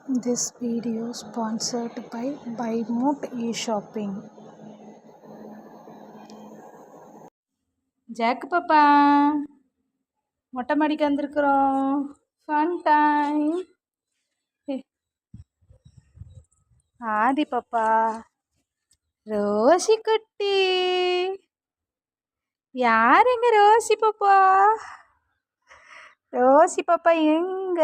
This video sponsored by BuyMoot eShopping. Jack பாப்பா மொட்டை மாடிக்கு வந்திருக்கிறோம். Fun time. ஆதி பாப்பா, ரோசி குட்டி, யாருங்க ரோசி பாப்பா? ரோசி பாப்பா எங்க?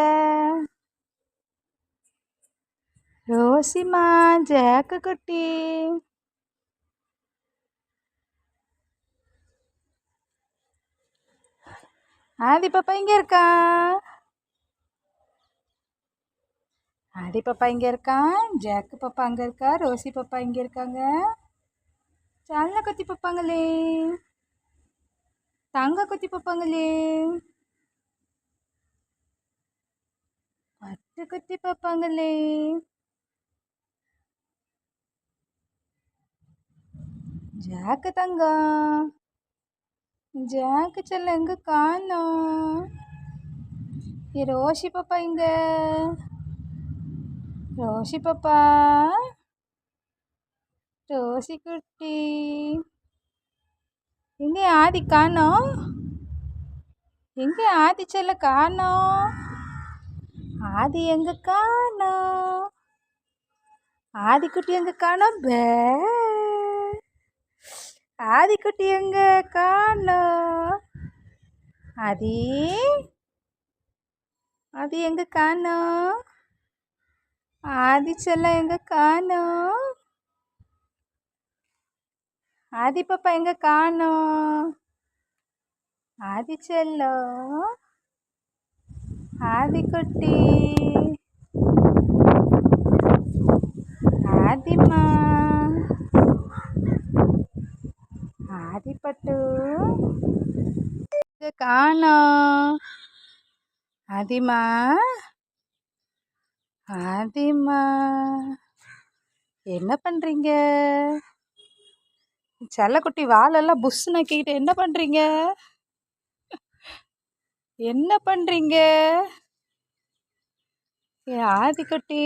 ரோசிமா, ஜாக்கு குட்டி. ஆதி பாப்பா இங்கே இருக்கான். ஆதி பாப்பா இங்கே இருக்கான். ஜாக்கு பாப்பா அங்கே இருக்கா. ரோசி பாப்பா இங்கே இருக்காங்க. சால்னா கொத்தி பாப்பாங்களே, தங்க கொத்தி பாப்பாங்களே, பட்டு கொத்தி பாப்பாங்களே. ஜாக்கு தங்கம், ஜாக்கு செல்ல எங்க காணோம்? ரோசி பாப்பா இங்க. ரோசி பாப்பா, ரோசி குட்டி எங்க? ஆதி காணோம். எங்க ஆதி செல்ல காணோம்? ஆதி எங்க காணோம்? ஆதி குட்டி எங்க காணோம்? ஆதி குட்டி எங்க காணோம்? ஆதி, ஆதி எங்க காணோம்? ஆதி செல்லம் எங்க காணோம்? ஆதி பாப்பா எங்க காணோம்? ஆதி செல்லம், ஆதி குட்டி, ஆதிமா, ஆதி பட்டு காணோம். ஆதிமா, ஆதிமா என்ன பண்றீங்க? செல்லக்குட்டி வாலெல்லாம் புஷ் நக்கிக்கிட்டு என்ன பண்றீங்க? என்ன பண்றீங்க? ஆதிக்குட்டி,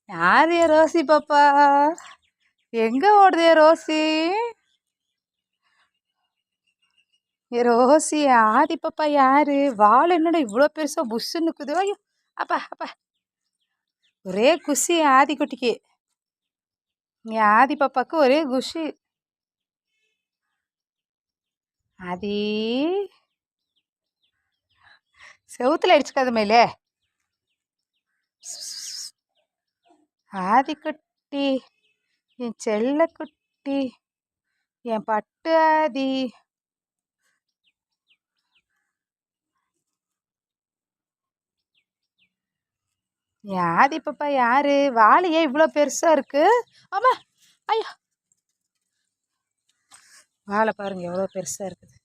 யாரு ரோசி பாப்பா? எங்க ஓடுதே ரோசி? ரோசி, ஆதி பாப்பா யாரு? வால் என்னடா இவ்வளோ பெருசா புஷ் நிற்குது? ஐயோ அப்பா அப்பா, ஒரே குஷி ஆதி குட்டிக்கு. ஆதி பாப்பாவுக்கு ஒரே குஷி. ஆதி, செவுத்துல அடிச்சுக்காத மேலே. ஆதி குட்டி, என் செல்ல குட்டி, என் பட்டு ஆதி. ஆதி பாப்பா யாரு? வால் ஏன் இவ்வளோ பெருசா இருக்கு? ஆமா, ஐயோ, வாழை பாருங்க எவ்வளோ பெருசா இருக்குது.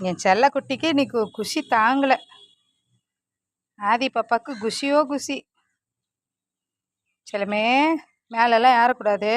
என் செல்ல குட்டிக்கு இன்னைக்கு குஷி தாங்கலை. ஆதி பாப்பாவுக்கு குஷியோ குஷி. செல்லமே, மேலெல்லாம் ஏறக்கூடாது.